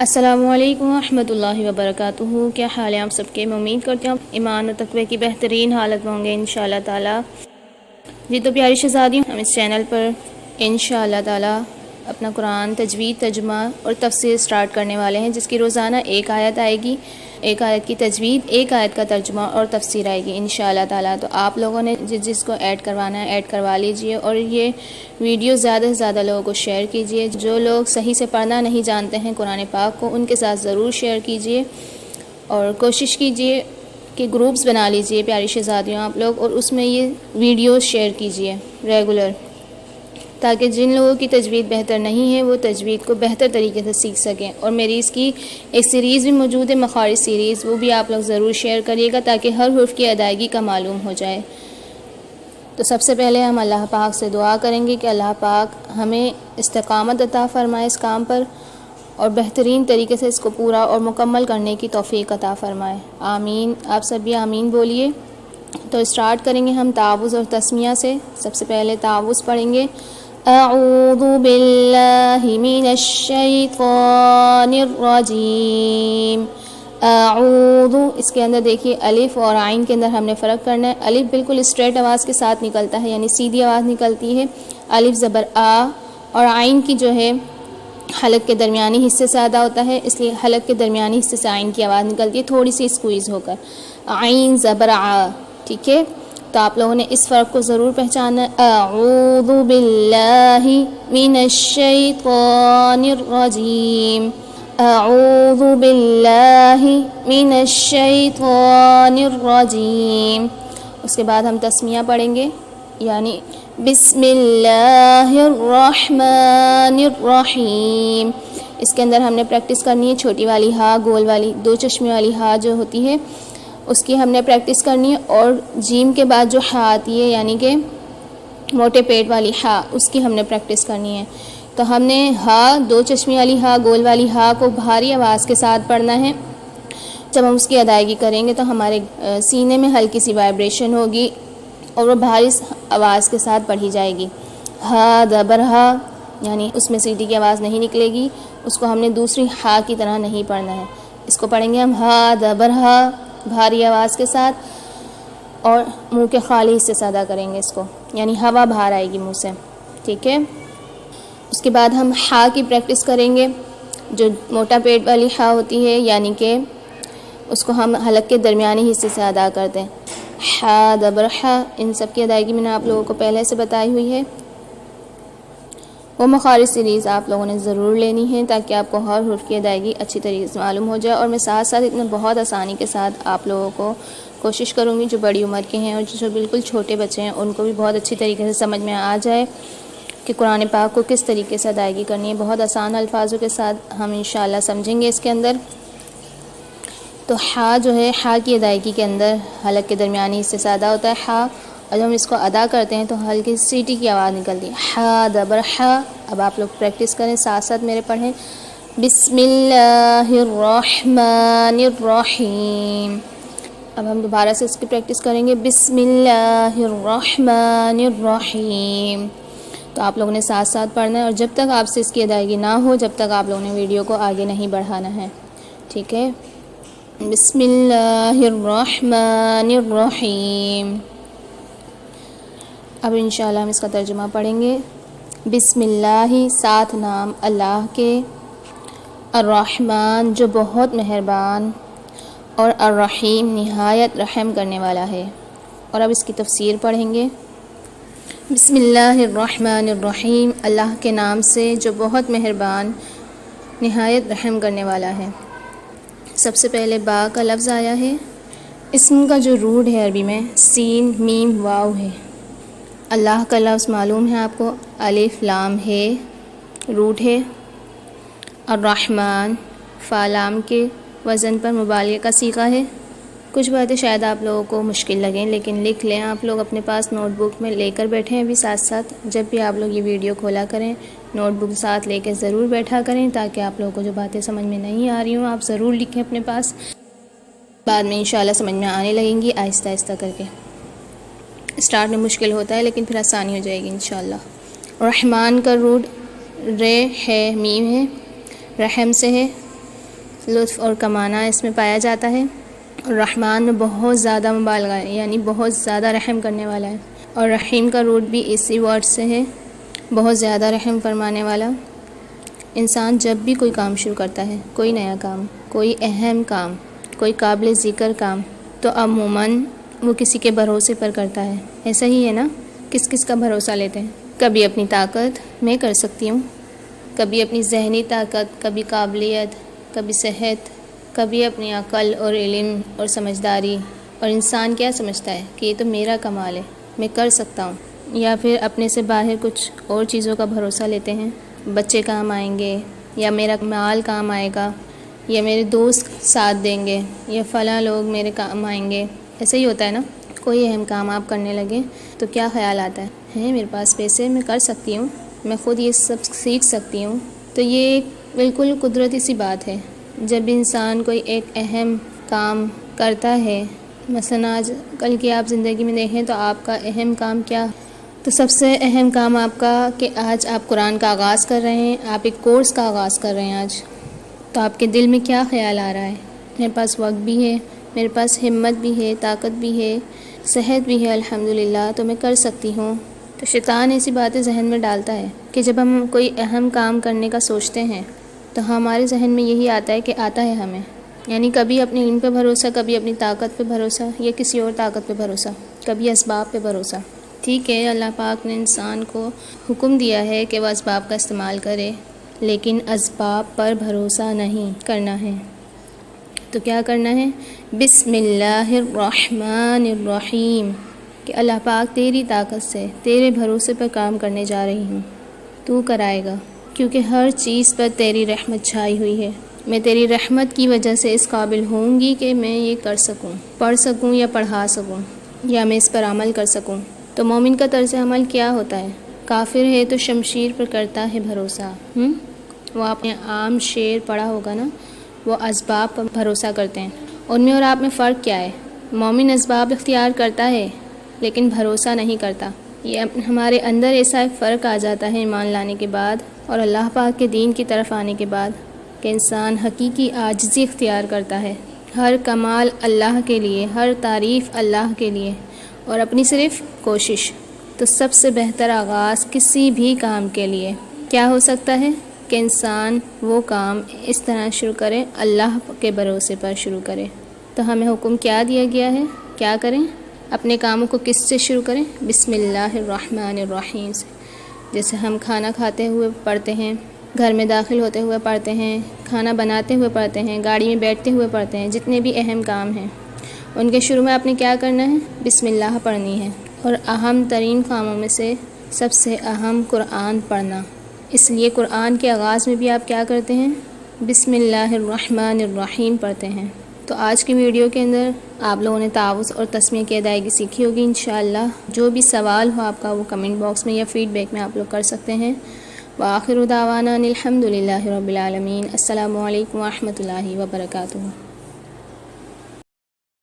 السلام علیکم ورحمۃ اللہ وبرکاتہ۔ کیا حال ہے آپ سب کے؟ میں امید کرتی ہوں ایمان و تقوی کی بہترین حالت میں ہوں گے انشاءاللہ تعالی۔ جی تو پیاری شہزادیوں، ہم اس چینل پر انشاءاللہ تعالی اپنا قرآن تجوید، ترجمہ اور تفسیر سٹارٹ کرنے والے ہیں، جس کی روزانہ ایک آیت آئے گی، ایک آیت کی تجوید، ایک آیت کا ترجمہ اور تفسیر آئے گی انشاءاللہ تعالی۔ تو آپ لوگوں نے جس کو ایڈ کروانا ہے ایڈ کروا لیجئے، اور یہ ویڈیو زیادہ سے زیادہ لوگوں کو شیئر کیجئے۔ جو لوگ صحیح سے پڑھنا نہیں جانتے ہیں قرآن پاک کو، ان کے ساتھ ضرور شیئر کیجئے، اور کوشش کیجئے کہ گروپس بنا لیجئے پیاری شہزادیوں آپ لوگ، اور اس میں یہ ویڈیوز شیئر کیجئے ریگولر، تاکہ جن لوگوں کی تجوید بہتر نہیں ہے وہ تجوید کو بہتر طریقے سے سیکھ سکیں۔ اور میری اس کی ایک سیریز بھی موجود ہے، مخارج سیریز، وہ بھی آپ لوگ ضرور شیئر کریے گا تاکہ ہر حرف کی ادائیگی کا معلوم ہو جائے۔ تو سب سے پہلے ہم اللہ پاک سے دعا کریں گے کہ اللہ پاک ہمیں استقامت عطا فرمائے اس کام پر، اور بہترین طریقے سے اس کو پورا اور مکمل کرنے کی توفیق عطا فرمائے، آمین۔ آپ سب بھی آمین بولیے۔ تو اسٹارٹ کریں گے ہم تعوذ اور تسمیہ سے۔ سب سے پہلے تعوذ پڑھیں گے، اعوذ باللہ من الشیطان الرجیم۔ اعوذ، اس کے اندر دیکھیے الف اور عین کے اندر ہم نے فرق کرنا ہے۔ الف بالکل اسٹریٹ آواز کے ساتھ نکلتا ہے، یعنی سیدھی آواز نکلتی ہے، الف زبر آ، اور عین کی جو ہے حلق کے درمیانی حصے سے ادا ہوتا ہے، اس لیے حلق کے درمیانی حصے سے عین کی آواز نکلتی ہے، تھوڑی سی اسکویز ہو کر، عین زبر آ، ٹھیک ہے؟ تو آپ لوگوں نے اس فرق کو ضرور پہچانا ہے۔ اعوذ باللہ من الشیطان الرجیم، اعوذ باللہ من الشیطان الرجیم۔ اس کے بعد ہم تسمیہ پڑھیں گے، یعنی بسم اللہ الرحمن الرحیم۔ اس کے اندر ہم نے پریکٹس کرنی ہے، چھوٹی والی ہا، گول والی دو چشمے والی ہا جو ہوتی ہے اس کی ہم نے پریکٹس کرنی ہے، اور جیم کے بعد جو ہا آتی ہے یعنی کہ موٹے پیٹ والی ہا، اس کی ہم نے پریکٹس کرنی ہے۔ تو ہم نے ہا، دو چشمی والی ہا، گول والی ہا کو بھاری آواز کے ساتھ پڑھنا ہے۔ جب ہم اس کی ادائیگی کریں گے تو ہمارے سینے میں ہلکی سی وائبریشن ہوگی، اور وہ بھاری آواز کے ساتھ پڑھی جائے گی۔ ہا زبر ہا، یعنی اس میں سیٹی کی آواز نہیں نکلے گی، اس کو ہم نے دوسری ہا کی طرح نہیں پڑھنا ہے۔ اس کو پڑھیں گے ہم ہا زبر ہا، بھاری آواز کے ساتھ، اور منہ کے خالی حصے سے ادا کریں گے اس کو، یعنی ہوا باہر آئے گی منہ سے، ٹھیک ہے؟ اس کے بعد ہم ہا کی پریکٹس کریں گے، جو موٹا پیٹ والی ہا ہوتی ہے، یعنی کہ اس کو ہم حلق کے درمیانی حصے سے ادا کرتے ہیں، ہا زبر ہا۔ ان سب کی ادائیگی میں نے آپ لوگوں کو پہلے سے بتائی ہوئی ہے۔ وہ مخارج سیریز آپ لوگوں نے ضرور لینی ہے تاکہ آپ کو ہر حرف کی ادائیگی اچھی طریقے سے معلوم ہو جائے، اور میں ساتھ ساتھ اتنا بہت آسانی کے ساتھ آپ لوگوں کو کوشش کروں گی جو بڑی عمر کے ہیں اور جو بالکل چھوٹے بچے ہیں ان کو بھی بہت اچھی طریقے سے سمجھ میں آ جائے کہ قرآن پاک کو کس طریقے سے ادائیگی کرنی ہے۔ بہت آسان الفاظوں کے ساتھ ہم انشاءاللہ سمجھیں گے اس کے اندر۔ تو ہا جو ہے، ہا کی ادائیگی کے اندر حلق کے درمیانی حصے سے ادا ہوتا ہے ہا، اور جب ہم اس کو ادا کرتے ہیں تو ہلکی سیٹی کی آواز نکلتی ہے، ہا زبر ہا۔ اب آپ لوگ پریکٹس کریں، ساتھ ساتھ میرے پڑھیں، بسم اللہ الرحمن الرحیم۔ اب ہم دوبارہ سے اس کی پریکٹس کریں گے، بسم اللہ الرحمن الرحیم۔ تو آپ لوگوں نے ساتھ ساتھ پڑھنا ہے، اور جب تک آپ سے اس کی ادائیگی نہ ہو جب تک آپ لوگوں نے ویڈیو کو آگے نہیں بڑھانا ہے، ٹھیک ہے؟ بسم اللہ الرحمن الرحیم۔ اب انشاءاللہ ہم اس کا ترجمہ پڑھیں گے، بسم اللہ، ساتھ نام اللہ کے، الرحمن جو بہت مہربان، اور الرحیم نہایت رحم کرنے والا ہے۔ اور اب اس کی تفسیر پڑھیں گے، بسم اللہ الرحمن الرحیم، اللہ کے نام سے جو بہت مہربان نہایت رحم کرنے والا ہے۔ سب سے پہلے با کا لفظ آیا ہے، اسم کا جو روٹ ہے عربی میں سین میم واو ہے۔ اللہ کا لفظ معلوم ہے آپ کو، الف لام ہے، روٹ ہے۔ الرحمن فا لام کے وزن پر مبالغہ کا صیغہ ہے۔ کچھ باتیں شاید آپ لوگوں کو مشکل لگیں، لیکن لکھ لیں آپ لوگ اپنے پاس، نوٹ بک میں لے کر بیٹھیں ابھی ساتھ ساتھ، جب بھی آپ لوگ یہ ویڈیو کھولا کریں نوٹ بک ساتھ لے کے ضرور بیٹھا کریں، تاکہ آپ لوگوں کو جو باتیں سمجھ میں نہیں آ رہی ہوں آپ ضرور لکھیں اپنے پاس، بعد میں انشاءاللہ سمجھ میں آنے لگیں گی آہستہ آہستہ کر کے۔ اسٹارٹ میں مشکل ہوتا ہے لیکن پھر آسانی ہو جائے گی انشاءاللہ۔ رحمان کا روٹ رے ہے، میم ہے، رحم سے ہے، لطف اور کمانا اس میں پایا جاتا ہے۔ اور رحمان میں بہت زیادہ مبالغہ ہے، یعنی بہت زیادہ رحم کرنے والا ہے، اور رحیم کا روٹ بھی اسی ورڈ سے ہے، بہت زیادہ رحم فرمانے والا۔ انسان جب بھی کوئی کام شروع کرتا ہے، کوئی نیا کام، کوئی اہم کام، کوئی قابل ذکر کام، تو عموماً وہ کسی کے بھروسے پر کرتا ہے۔ ایسا ہی ہے نا؟ کس کس کا بھروسہ لیتے ہیں؟ کبھی اپنی طاقت، میں کر سکتی ہوں، کبھی اپنی ذہنی طاقت، کبھی قابلیت، کبھی صحت، کبھی اپنی عقل اور علم اور سمجھداری۔ اور انسان کیا سمجھتا ہے کہ یہ تو میرا کمال ہے، میں کر سکتا ہوں۔ یا پھر اپنے سے باہر کچھ اور چیزوں کا بھروسہ لیتے ہیں، بچے کام آئیں گے، یا میرا مال کام آئے گا، یا میرے دوست ساتھ دیں گے، یا فلاں لوگ میرے کام آئیں گے۔ ایسا ہی ہوتا ہے نا؟ کوئی اہم کام آپ کرنے لگیں تو کیا خیال آتا ہے میرے پاس پیسے، میں کر سکتی ہوں، میں خود یہ سب سیکھ سکتی ہوں۔ تو یہ ایک بالکل قدرتی سی بات ہے۔ جب انسان کوئی ایک اہم کام کرتا ہے، مثلا آج کل کی آپ زندگی میں دیکھیں تو آپ کا اہم کام کیا؟ تو سب سے اہم کام آپ کا کہ آج آپ قرآن کا آغاز کر رہے ہیں، آپ ایک کورس کا آغاز کر رہے ہیں آج، تو آپ کے دل میں کیا خیال آ رہا ہے؟ میرے پاس وقت بھی ہے، میرے پاس ہمت بھی ہے، طاقت بھی ہے، صحت بھی ہے الحمدللہ، تو میں کر سکتی ہوں۔ تو شیطان ایسی باتیں ذہن میں ڈالتا ہے کہ جب ہم کوئی اہم کام کرنے کا سوچتے ہیں تو ہمارے ذہن میں یہی آتا ہے کہ آتا ہے ہمیں، یعنی کبھی اپنے علم پہ بھروسہ، کبھی اپنی طاقت پہ بھروسہ، یا کسی اور طاقت پہ بھروسہ، کبھی اسباب پہ بھروسہ۔ ٹھیک ہے، اللہ پاک نے انسان کو حکم دیا ہے کہ وہ اسباب کا استعمال کرے، لیکن اسباب پر بھروسہ نہیں کرنا ہے۔ تو کیا کرنا ہے؟ بسم اللہ الرحمن الرحیم، کہ اللہ پاک تیری طاقت سے، تیرے بھروسے پر کام کرنے جا رہی ہوں، تو کرائے گا، کیونکہ ہر چیز پر تیری رحمت چھائی ہوئی ہے۔ میں تیری رحمت کی وجہ سے اس قابل ہوں گی کہ میں یہ کر سکوں، پڑھ سکوں یا پڑھا سکوں، یا میں اس پر عمل کر سکوں۔ تو مومن کا طرز عمل کیا ہوتا ہے؟ کافر ہے تو شمشیر پر کرتا ہے بھروسہ۔ وہ آپ نے عام شعر پڑھا ہوگا نا، وہ اسباب پر بھروسہ کرتے ہیں۔ ان میں اور آپ میں فرق کیا ہے؟ مومن اسباب اختیار کرتا ہے لیکن بھروسہ نہیں کرتا۔ یہ ہمارے اندر ایسا ایک فرق آ جاتا ہے ایمان لانے کے بعد اور اللہ پاک کے دین کی طرف آنے کے بعد کہ انسان حقیقی عاجزی اختیار کرتا ہے، ہر کمال اللہ کے لیے، ہر تعریف اللہ کے لیے، اور اپنی صرف کوشش۔ تو سب سے بہتر آغاز کسی بھی کام کے لیے کیا ہو سکتا ہے کہ انسان وہ کام اس طرح شروع کرے، اللہ کے بھروسے پر شروع کرے۔ تو ہمیں حکم کیا دیا گیا ہے؟ کیا کریں؟ اپنے کاموں کو کس سے شروع کریں؟ بسم اللہ الرحمن الرحیم سے۔ جیسے ہم کھانا کھاتے ہوئے پڑھتے ہیں، گھر میں داخل ہوتے ہوئے پڑھتے ہیں، کھانا بناتے ہوئے پڑھتے ہیں، گاڑی میں بیٹھتے ہوئے پڑھتے ہیں، جتنے بھی اہم کام ہیں ان کے شروع میں آپ نے کیا کرنا ہے؟ بسم اللہ پڑھنی ہے۔ اور اہم ترین کاموں میں سے سب سے اہم قرآن پڑھنا، اس لیے قرآن کے آغاز میں بھی آپ کیا کرتے ہیں؟ بسم اللہ الرحمن الرحیم پڑھتے ہیں۔ تو آج کی ویڈیو کے اندر آپ لوگوں نے تعوذ اور تسمیہ کی ادائیگی سیکھی ہوگی انشاءاللہ۔ جو بھی سوال ہو آپ کا وہ کمنٹ باکس میں یا فیڈ بیک میں آپ لوگ کر سکتے ہیں۔ وآخر دعوانا الحمدللہ رب العالمین۔ السلام علیکم ورحمۃ اللہ وبرکاتہ۔